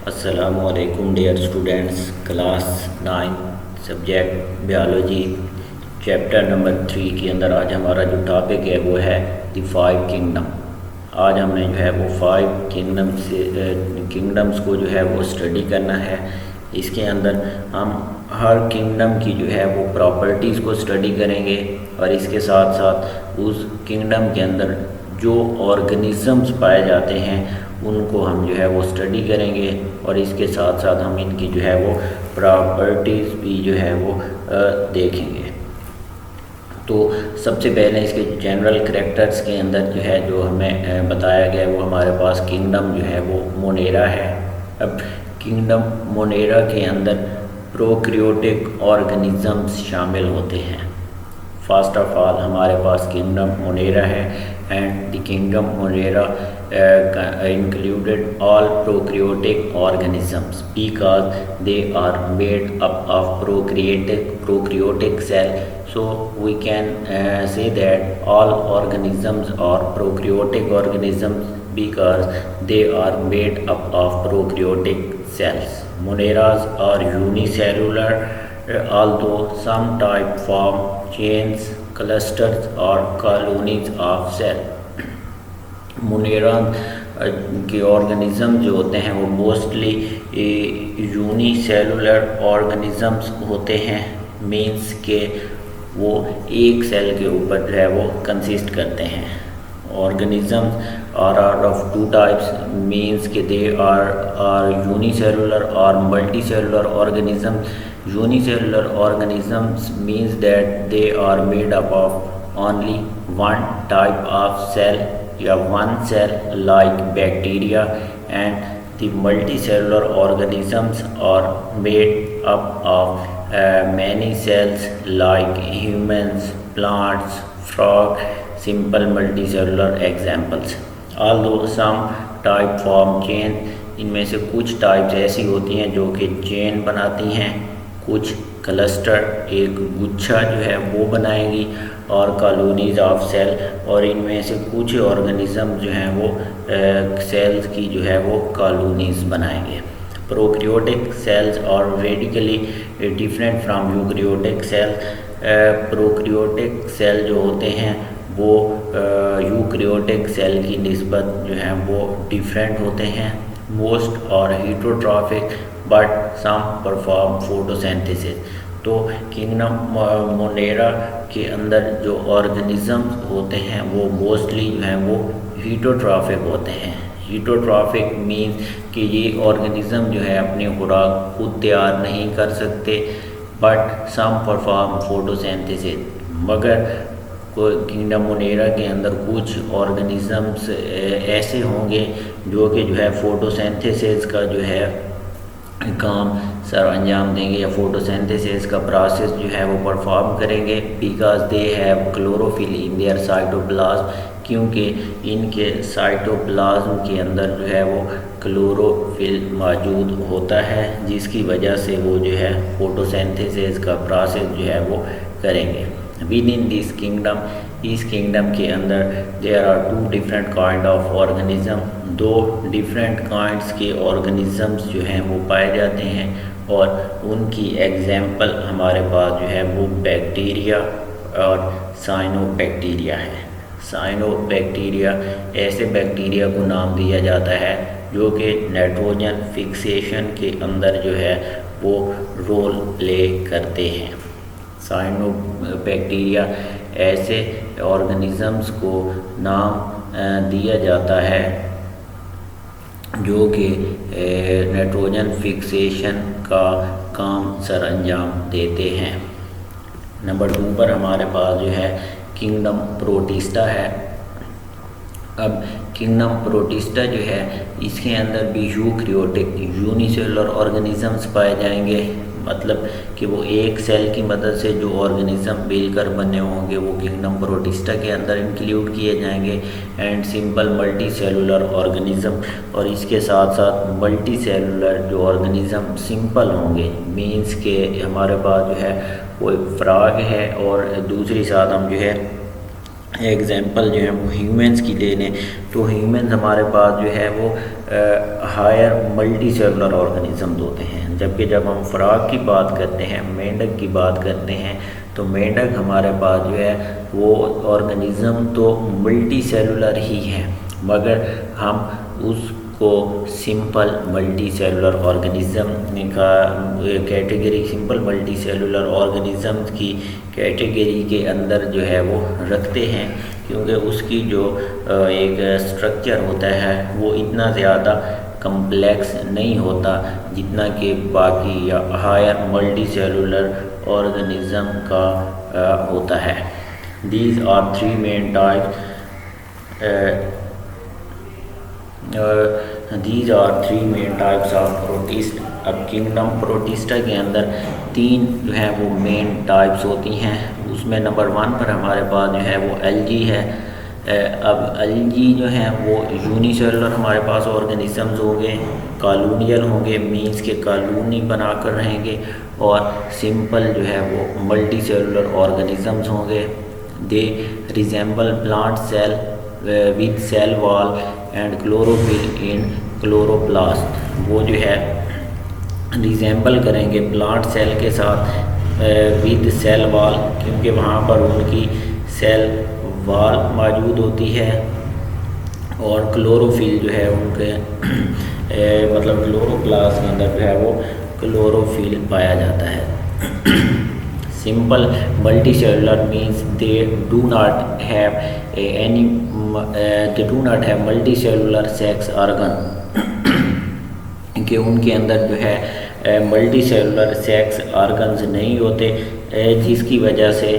अस्सलामुअलैकुम dear students. Class 9 subject biology chapter number 3 के अंदर आज हमारा जो टॉपिक है वो है द फाइव किंगडम। आज हमने जो है वो फाइव किंगडम्स को जो है वो स्टडी करना है। इसके अंदर हम हर किंगडम की जो है वो प्रॉपर्टीज़ को स्टडी करेंगे और इसके साथ साथ उस किंगडम के अंदर जो ऑर्गेनिज़म्स पाए जाते हैं उनको हम जो है वो स्टडी करेंगे और इसके साथ साथ हम इनकी जो है वो प्रॉपर्टीज़ भी जो है वो देखेंगे। तो सबसे पहले इसके जनरल करैक्टर्स के अंदर जो है जो हमें बताया गया वो हमारे पास किंगडम जो है वो मोनेरा है। अब किंगडम मोनेरा के अंदर प्रोक्रियोटिक ऑर्गेनिज़म्स शामिल होते हैं। फर्स्ट ऑफ ऑल हमारे पास किंगडम मोनेरा है and the kingdom Monera included all prokaryotic organisms because they are made up of prokaryotic cell. So we can say that all organisms are prokaryotic organisms because they are made up of prokaryotic cells. Moneras are unicellular, although some type form chains, clusters or colonies of cell. Monera के organism जो होते हैं वो mostly unicellular organisms होते हैं। Means के वो एक सेल के ऊपर जो है वो कंसिस्ट करते हैं। Organisms are of two types, means के दे आर यूनिसेलुलर और multicellular organisms. Unicellular organisms means that they are made up of only one type of cell या one cell like bacteria, and the multicellular organisms are made up of many cells like humans, plants, frog, simple multicellular examples. Although some type form chain, इनमें से कुछ types ऐसी होती हैं जो कि chain बनाती हैं, कुछ क्लस्टर एक गुच्छा जो है वो बनाएंगी और कॉलोनीज ऑफ सेल, और इनमें से कुछ ऑर्गेनिज़म जो हैं वो सेल्स की जो है वो कॉलोनीज बनाएंगे। प्रोक्रियोटिक सेल्स और radically different from eukaryotic cell. Prokaryotic cell जो होते हैं वो यूक्रियोटिक सेल की निस्बत जो है वो डिफरेंट होते हैं। मोस्ट और heterotrophic but some perform photosynthesis. तो किंगडम मोनेरा के अंदर जो ऑर्गेनिज़म्स होते हैं वो मोस्टली जो हैं वो हीटोट्रॉफिक होते हैं। हीटोट्रॉफिक मीन्स कि ये ऑर्गेनिज़म जो है अपनी खुराक खुद तैयार नहीं कर सकते, बट सम परफॉर्म फोटोसिंथेसिस। मगर किंगडम मोनेरा के अंदर कुछ ऑर्गेनिज़म्स ऐसे होंगे जो कि जो है फोटोसिंथेसिस का जो है काम सर अंजाम देंगे या फोटोसिंथेसिस का प्रोसेस जो है वो परफॉर्म करेंगे। Because they have chlorophyll in their cytoplasm, क्योंकि इनके साइटोप्लाज्म के अंदर जो है वो क्लोरोफिल मौजूद होता है, जिसकी वजह से वो जो है फोटोसिंथेसिस का प्रोसेस जो है वो करेंगे। विद इन दिस किंगडम, इस किंगडम के अंदर there are two different kind of organism, दो डिफरेंट काइंड्स के ऑर्गेनिज़म्स जो हैं वो पाए जाते हैं और उनकी एग्जांपल हमारे पास जो है वो बैक्टीरिया और साइनोबैक्टीरिया है। साइनोबैक्टीरिया ऐसे बैक्टीरिया को नाम दिया जाता है जो कि नाइट्रोजन फिक्सेशन के अंदर जो है वो रोल प्ले करते हैं। साइनोबैक्टीरिया ऐसे ऑर्गेनिज़म्स को नाम दिया जाता है जो कि नाइट्रोजन फिक्सेशन का काम सर अंजाम देते हैं। नंबर 2 पर हमारे पास जो है किंगडम प्रोटिस्टा है। अब किंगडम प्रोटिस्टा जो है इसके अंदर भी यूक्रियोटिक यूनिसेलुलर ऑर्गेनिज़म्स पाए जाएंगे, मतलब कि वो एक सेल की मदद से जो ऑर्गेनिज़म मिलकर बने होंगे वो किंगडम प्रोटिस्टा के अंदर इंक्लूड किए जाएंगे। And simple multi cellular organism, और इसके साथ साथ मल्टी सेलुलर जो ऑर्गेनिज़म सिंपल होंगे, मीन्स के हमारे पास जो है कोई फ्रॉग है और दूसरी साथ हम जो है एग्जांपल जो है वो ह्यूमंस की ले लें तो ह्यूमंस हमारे पास जो है वो हायर मल्टी सेलुलर ऑर्गेनिजम्स होते हैं, जबकि जब हम फ्रॉग की बात करते हैं, मेंढक की बात करते हैं, तो मेंढक हमारे पास जो है वो ऑर्गेनिज़म तो मल्टी सेलुलर ही है, मगर हम उसको सिंपल मल्टी सेलुलर ऑर्गेनिज़म का category, simple multi cellular organism की कैटेगरी के अंदर जो है वो रखते हैं, क्योंकि उसकी जो एक स्ट्रक्चर होता है वो इतना ज़्यादा कम्प्लेक्स नहीं होता जितना कि बाकी या हायर मल्टी सेलुलर ऑर्गेनिज़म का होता है। These are three main types these are three main types of protist. अब किंगडम प्रोटिस्टा के अंदर तीन जो है वो मेन टाइप्स होती हैं। उसमें नंबर 1 पर हमारे पास जो है वो एल्गी है। अब एल्गी जो है वो यूनिसेलुलर हमारे पास ऑर्गेनिजम्स होंगे, कॉलोनियल होंगे, मीन्स के कॉलोनी बनाकर रहेंगे, और सिंपल जो है वो मल्टी सेलुलर ऑर्गेनिजम्स होंगे। They resemble plant cell with cell wall and chlorophyll in chloroplast. वो जो है रिजेंबल करेंगे प्लांट सेल के साथ विद सेल वॉल, क्योंकि वहाँ पर उनकी सेल वॉल मौजूद होती है, और क्लोरोफिल जो है उनके मतलब क्लोरोप्लास्ट के अंदर जो है वो क्लोरोफिल पाया जाता है। Simple multi cellular means they do not have multi cellular sex organ, कि उनके अंदर जो है मल्टी सेलुलर सेक्स ऑर्गन्स नहीं होते, जिसकी वजह से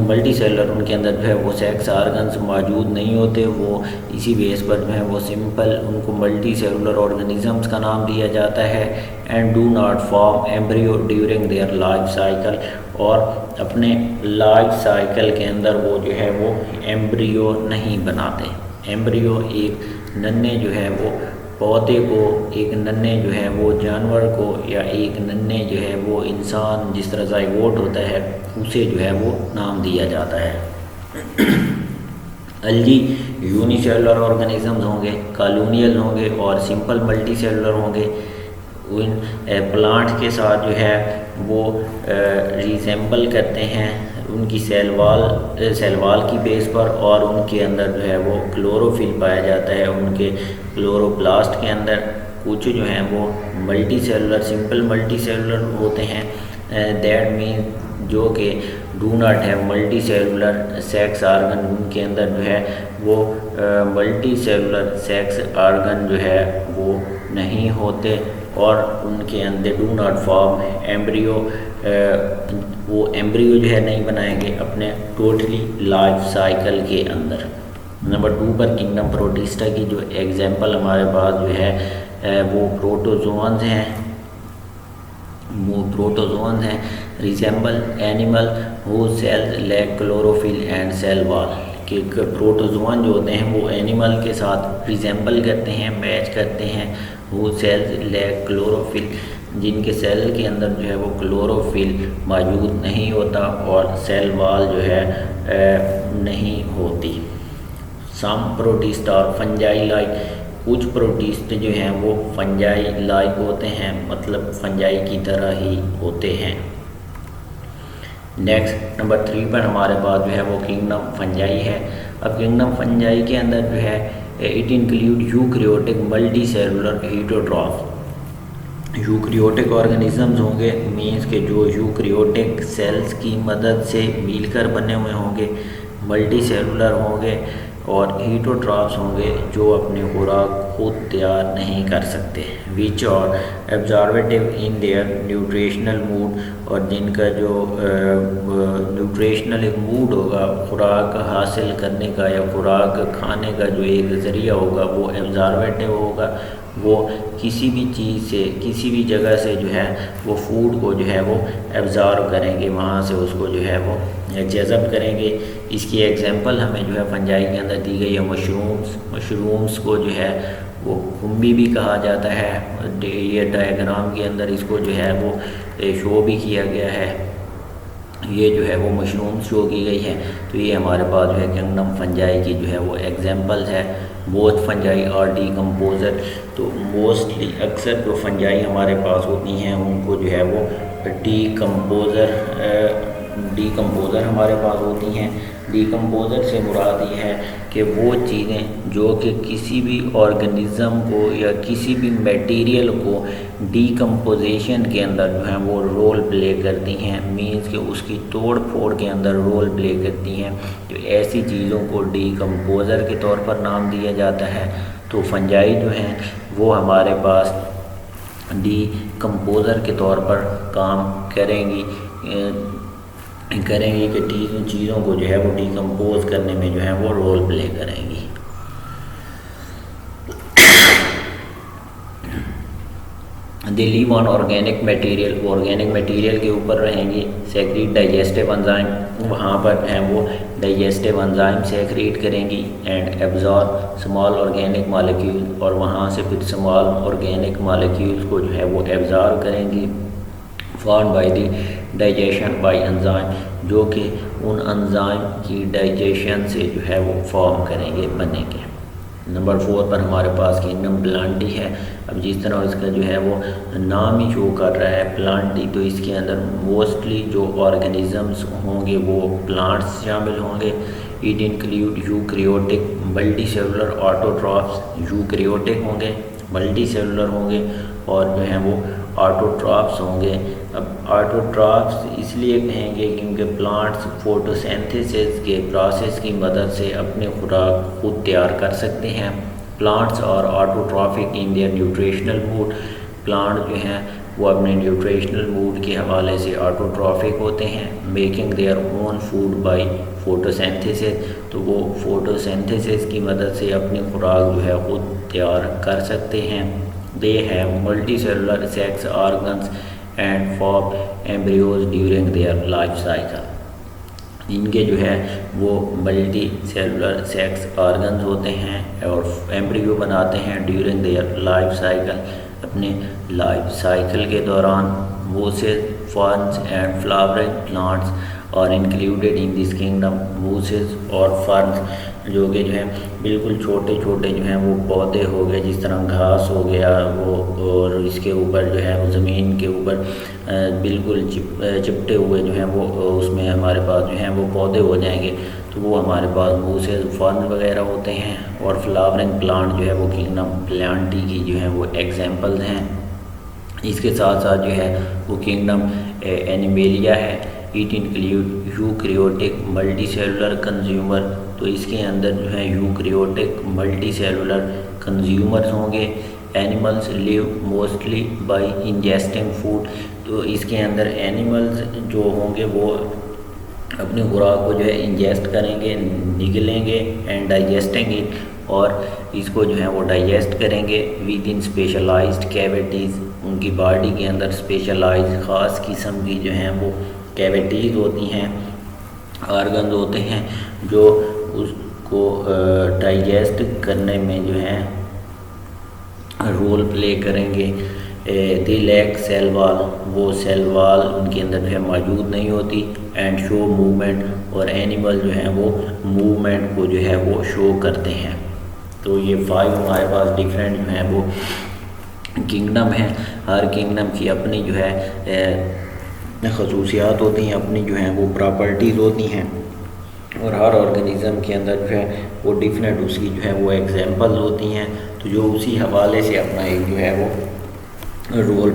मल्टी सेलुलर उनके अंदर जो है वो सेक्स ऑर्गन्स मौजूद नहीं होते। वो इसी बेस पर जो है वो सिंपल उनको मल्टी सेलुलर ऑर्गेनिजम्स का नाम दिया जाता है। And do not form embryo during their life cycle, और अपने लाइफ साइकिल के अंदर वो जो है वो एम्ब्रियो नहीं बनाते। एम्ब्रियो एक नन्हे जो है वो पौधे को, एक नन्हे जो है वो जानवर को, या एक नन्हे जो है वो इंसान जिस तरह ज़ाइगोट होता है उसे जो है वो नाम दिया जाता है। एल्गी यूनिसेलुलर ऑर्गेनिजम्स होंगे, कॉलोनियल होंगे, और सिंपल मल्टी सेलुलर होंगे। उन प्लांट के साथ जो है वो रिजेंबल करते हैं उनकी सेल वाल की बेस पर, और उनके अंदर जो है वो क्लोरोफिल पाया जाता है। उनके क्लोरोप्लास्ट के अंदर कुछ जो हैं वो multi cellular, simple multi cellular होते हैं, दैट मीन जो कि do not have multi cellular sex organ, उनके अंदर जो है वो मल्टी सेलुलर सेक्स ऑर्गन जो है वो नहीं होते, और उनके अंदर डू नॉट फॉर्म एम्ब्रियो, वो एम्ब्रियो जो है नहीं बनाएंगे अपने टोटली लाइफ साइकिल के अंदर। नंबर 2 पर किंगडम प्रोटिस्टा की जो एग्जांपल हमारे पास जो है वो प्रोटोजोन्स हैं, resemble animal who cells lack chlorophyll and cell wall, कि प्रोटोजोन जो होते हैं वो एनिमल के साथ रिजेंबल करते हैं, मैच करते हैं, हु सेल्स लैक क्लोरोफिल, जिनके सेल के अंदर जो है वो क्लोरोफिल मौजूद नहीं होता और सेल वॉल जो है नहीं होती। सम प्रोटिस्ट और फंजाई लाइक, कुछ प्रोटिस्ट जो हैं वो फंजाई लाइक होते हैं, मतलब फंजाई की तरह ही होते हैं। नेक्स्ट नंबर 3 पर हमारे पास जो है वो किंगडम फंजाई है। अब किंगडम फंजाई के अंदर जो है it include eukaryotic multi cellular heterotrophs. Eukaryotic organisms होंगे, मीन्स के जो यूकैरियोटिक सेल्स की मदद से मिलकर बने हुए होंगे, मल्टी सेलुलर होंगे, और हेटेरोट्रॉफ्स होंगे जो अपनी खुराक खुद तैयार नहीं कर सकते, विच और एब्जॉर्वेटिव इन देयर न्यूट्रिशनल मूड, और जिनका जो न्यूट्रिशनल एक मूड होगा खुराक हासिल करने का या खुराक खाने का जो एक ज़रिया होगा वो एब्जॉर्वेटिव होगा। वो किसी भी चीज़ से, किसी भी जगह से जो है वो फूड को जो है वो एब्जॉर्व करेंगे, वहाँ से उसको जो है वो जज़ब करेंगे। इसकी एग्जांपल हमें जो है फंजाई के अंदर दी गई है मशरूम्स को जो है वो खुम्बी भी कहा जाता है। ये डायग्राम के अंदर इसको जो है वो शो भी किया गया है। ये जो है वो मशरूम शो की गई है। तो ये हमारे पास जो है किंगडम फंजाई की जो है वो एग्जांपल्स है। बोथ फंजाई और डीकम्पोज़र, तो मोस्टली अक्सर जो फंजाई हमारे पास होती हैं उनको जो है वो डीकम्पोज़र हमारे पास होती हैं। डीकम्पोज़र से मुराद ये है कि वो चीज़ें जो कि किसी भी ऑर्गेनिज़म को या किसी भी मटेरियल को डीकम्पोजिशन के अंदर जो है वो रोल प्ले करती हैं, मीन्स कि उसकी तोड़ फोड़ के अंदर रोल प्ले करती हैं। तो ऐसी चीज़ों को डीकम्पोज़र के तौर पर नाम दिया जाता है। तो फंजाई जो हैं वो हमारे पास डीकम्पोज़र के तौर पर काम करेंगी कि चीज़ों को जो है वो डीकम्पोज करने में जो है वो रोल प्ले करेंगी। They live on organic material के ऊपर रहेंगी। सेक्रेट डाइजेस्टिव एंजाइम, वहाँ पर हैं वो डाइजेस्टिव एंजाइम सेक्रेट करेंगी। And absorb small organic molecule, और वहाँ से फिर स्मॉल ऑर्गेनिक मॉलिक्यूल्स को जो है वो एब्जॉर्ब करेंगी। Form by the digestion bye enzyme, जो कि उन एंजाइम की डाइजेशन से जो है वो फॉर्म करेंगे, बनेंगे। नंबर 4 पर हमारे पास किंगडम प्लांटी है। अब जिस तरह इसका जो है वो नाम ही शो कर रहा है प्लांटी, तो इसके अंदर मोस्टली जो ऑर्गेनिजम्स होंगे वो प्लांट्स शामिल होंगे। It include eukaryotic, multi cellular, autotrophs. Eukaryotic होंगे, मल्टी सेलुलर होंगे और जो है वो ऑटोट्रॉफ्स होंगे। अब ऑटोट्रॉफ्स इसलिए कहेंगे क्योंकि प्लांट्स फोटोसिंथेसिस के प्रोसेस की मदद से अपने खुराक खुद तैयार कर सकते हैं। प्लांट्स और autotrophic in their nutritional mood, plant जो हैं वो अपने न्यूट्रिशनल मूड के हवाले से ऑटोट्रॉफिक होते हैं। Making their own food by photosynthesis, तो वो फोटोसिंथेसिस की मदद से अपनी खुराक जो है खुद तैयार कर सकते हैं। They have multi cellular sex organs and form embryos during their life cycle. इनके जो है वो मल्टी सेलुलर सेक्स ऑर्गन्स होते हैं और एम्ब्रियो बनाते हैं ड्यूरिंग देयर लाइफ साइकिल, अपने लाइफ साइकिल के दौरान। वो से फर्न्स एंड फ्लावरिंग प्लांट्स और इंक्लूडेड इन दिस किंगडम। वूसेस और फर्न्स जो कि जो है बिल्कुल छोटे छोटे जो हैं वो पौधे हो गए, जिस तरह घास हो गया वो, और इसके ऊपर जो है वो ज़मीन के ऊपर बिल्कुल चिपटे हुए जो हैं वो उसमें हमारे पास जो हैं वो पौधे हो जाएंगे। तो वो हमारे पास वूसेस फर्न वगैरह होते हैं। और फ्लावरिंग प्लांट जो है वो किंगडम प्लांटी की जो है वो एग्जाम्पल्स हैं। इसके साथ साथ जो है वो किंगडम एनिमेलिया है। It include eukaryotic multi cellular consumer, तो इसके अंदर जो है यूकैरियोटिक मल्टी सेलुलर कंज्यूमर्स होंगे। Animals live mostly bye ingesting food, तो इसके अंदर एनिमल्स जो होंगे वो अपनी खुराक को जो है इंजेस्ट करेंगे, निगलेंगे एंड डाइजेस्टिंग इट, और इसको जो है वो डाइजेस्ट करेंगे विद इन स्पेशलाइज्ड कैविटीज़। उनकी बॉडी के अंदर स्पेशलाइज्ड ख़ास किस्म की जो हैं वो कैविटीज़ होती हैं, ऑर्गन्स होते हैं जो उसको डाइजेस्ट करने में जो है रोल प्ले करेंगे। दे लैक सेल वॉल, वो सेल वॉल उनके अंदर जो है मौजूद नहीं होती। एंड शो मूवमेंट, और एनिमल जो है वो मूवमेंट को जो है वो शो करते हैं। तो ये 5 हमारे पास डिफरेंट जो हैं वो किंगडम हैं। हर किंगडम की अपनी जो है खसूसियात होती हैं, अपनी जो हैं वो प्रॉपर्टीज़ होती हैं, और हर ऑर्गेनिज़म के अंदर जो है वो डिफरेंट उसकी जो है वो एग्जांपल्स होती हैं। तो जो उसी हवाले से अपना एक जो है वो रोल